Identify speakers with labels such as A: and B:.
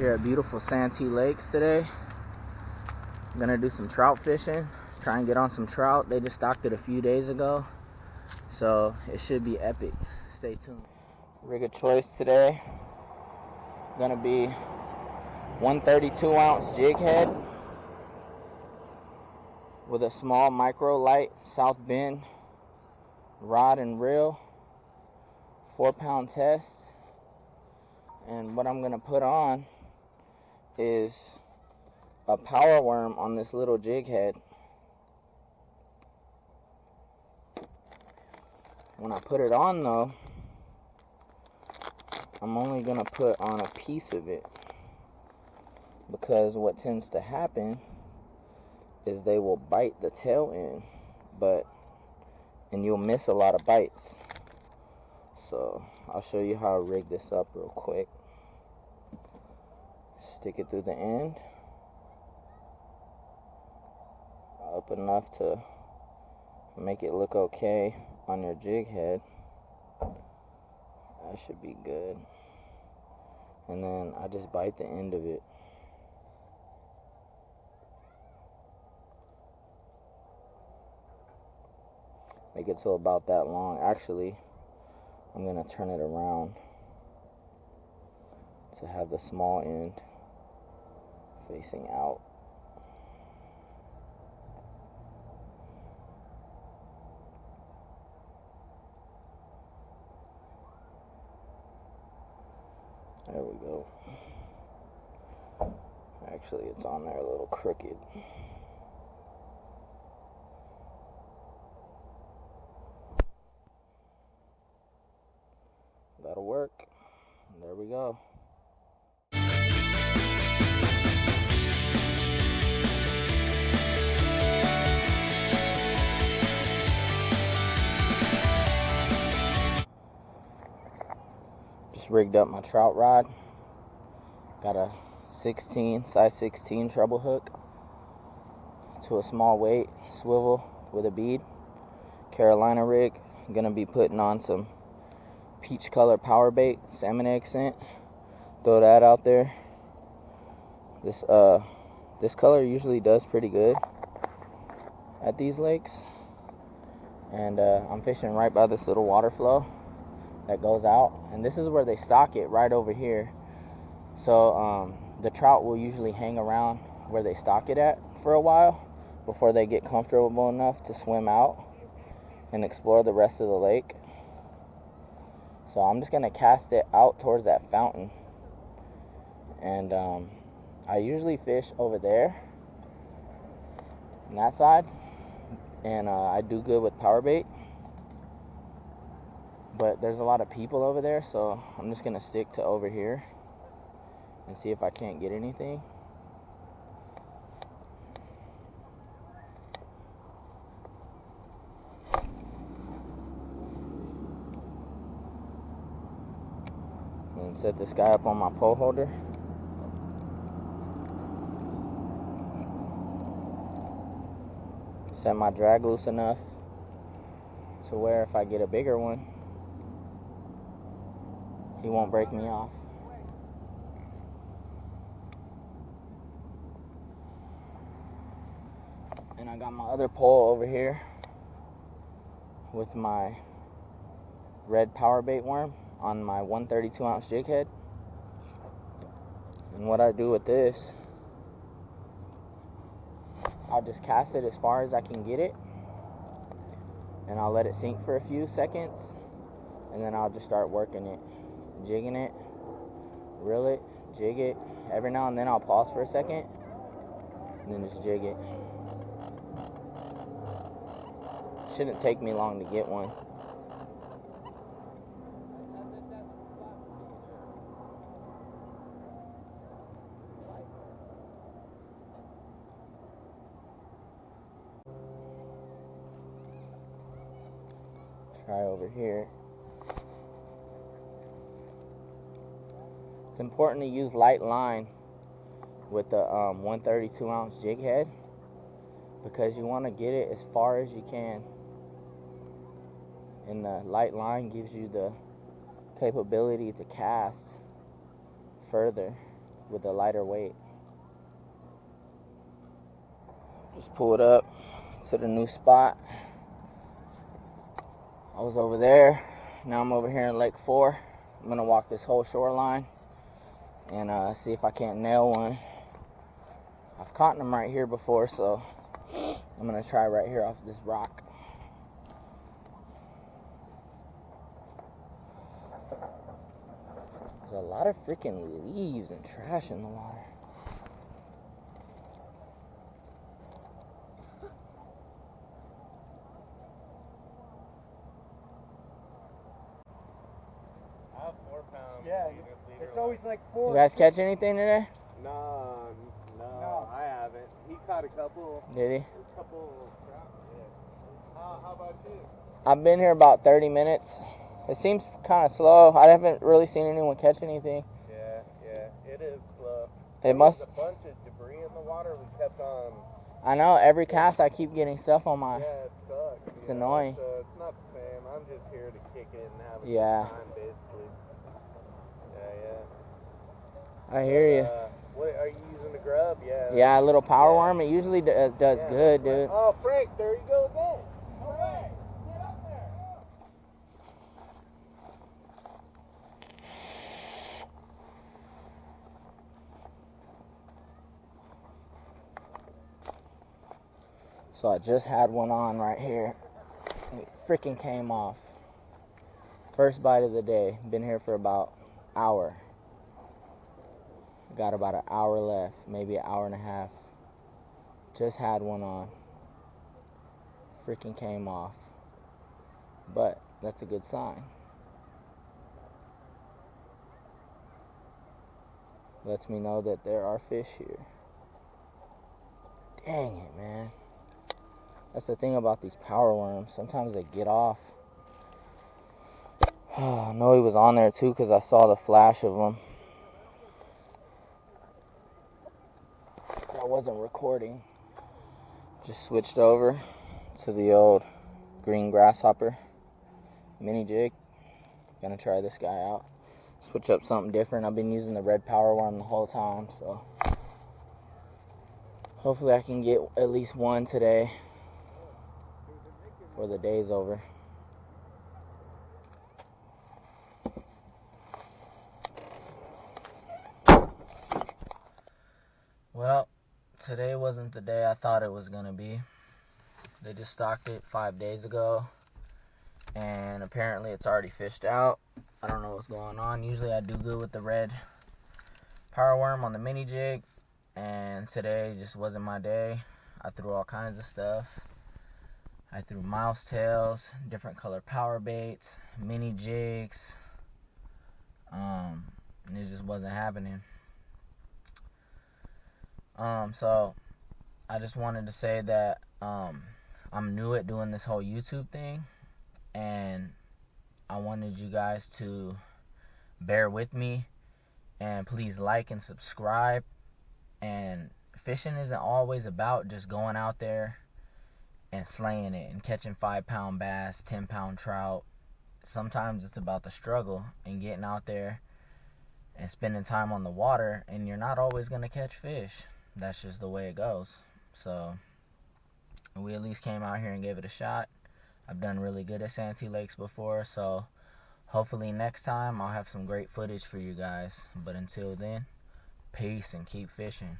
A: here at beautiful Santee Lakes today. I'm gonna do some trout fishing, try and get on some trout. They just stocked it a few days ago, so it should be epic. Stay tuned. Rig of choice today gonna be 132 ounce jig head with a small micro light South Bend rod and reel, 4-pound test. And what I'm gonna put on is a power worm on this little jig head. When I put it on though, I'm only gonna put on a piece of it, because what tends to happen is they will bite the tail end, and you'll miss a lot of bites. So I'll show you how I rig this up real quick. Stick it through the end up enough to make it look okay on your jig head. That should be good. And then I just bite the end of it. Make it to about that long. Actually, I'm gonna turn it around to have the small end facing out. There we go. Actually, it's on there a little crooked. That'll work. There we go. Just rigged up my trout rod. Got a size 16 treble hook to a small weight swivel with a bead. Carolina rig. I'm gonna be putting on some peach color power bait, salmon egg scent. Throw that out there. This color usually does pretty good at these lakes. And I'm fishing right by this little water flow that goes out, and this is where they stock it, right over here. So the trout will usually hang around where they stock it at for a while before they get comfortable enough to swim out and explore the rest of the lake. So I'm just gonna cast it out towards that fountain, and I usually fish over there on that side, and I do good with power bait, but there's a lot of people over there, so I'm just gonna stick to over here and see if I can't get anything. And set this guy up on my pole holder. Set my drag loose enough to where if I get a bigger one, he won't break me off. And I got my other pole over here with my red power bait worm on my 132 ounce jig head. And what I do with this, I'll just cast it as far as I can get it, and I'll let it sink for a few seconds, and then I'll just start working it, jigging it, reel it, jig it. Every now and then I'll pause for a second and then just jig it. Shouldn't take me long to get one. Try over here. It's important to use light line with the 132 ounce jig head, because you want to get it as far as you can, and the light line gives you the capability to cast further with a lighter weight. Just pulled up to the new spot. I was over there. Now I'm over here in Lake 4. I'm gonna walk this whole shoreline and see if I can't nail one. I've caught them right here before, so I'm gonna try right here off this rock. There's a lot of freaking leaves and trash in the water.
B: I have 4 pounds.
C: Yeah, it's always like 4.
A: You guys catch anything today?
B: No, I haven't. He caught a couple.
A: Did he?
B: A couple trout. Yeah. How about you?
A: I've been here about 30 minutes. It seems kind of slow. I haven't really seen anyone catch anything.
B: Yeah, it is slow.
A: It must.
B: There's a bunch of debris in the water. We kept on.
A: I know, every cast I keep getting stuff on my.
B: Yeah, it sucks.
A: It's annoying.
B: So it's not the same. I'm just here to kick it and have a good time, basically. Yeah.
A: I hear you.
B: What are you using the grub? Yeah.
A: Yeah, a little power worm. It usually does good, dude.
B: Oh, Frank, there you go again. All right, get up there.
A: So I just had one on right here. It freaking came off. First bite of the day. Been here for about an hour. Got about an hour left, maybe an hour and a half. Just had one on. Freaking came off. But that's a good sign. Lets me know that there are fish here. Dang it, man. That's the thing about these power worms. Sometimes they get off. I know he was on there too because I saw the flash of him. I wasn't recording. Just switched over to the old green grasshopper mini jig. Gonna try this guy out. Switch up something different. I've been using the red power worm the whole time, so hopefully I can get at least one today before the day's over. Well, today wasn't the day I thought it was gonna be. They just stocked it 5 days ago, and apparently it's already fished out. I don't know what's going on. Usually I do good with the red power worm on the mini jig, and today just wasn't my day. I threw all kinds of stuff. I threw mouse tails, different color power baits, mini jigs, and it just wasn't happening. So I just wanted to say that I'm new at doing this whole YouTube thing, and I wanted you guys to bear with me and please like and subscribe. And fishing isn't always about just going out there and slaying it and catching 5-pound bass, 10-pound trout. Sometimes it's about the struggle and getting out there and spending time on the water, and you're not always going to catch fish. That's just the way it goes. So we at least came out here and gave it a shot. I've done really good at Santee Lakes before, so hopefully next time I'll have some great footage for you guys. But until then, peace and keep fishing.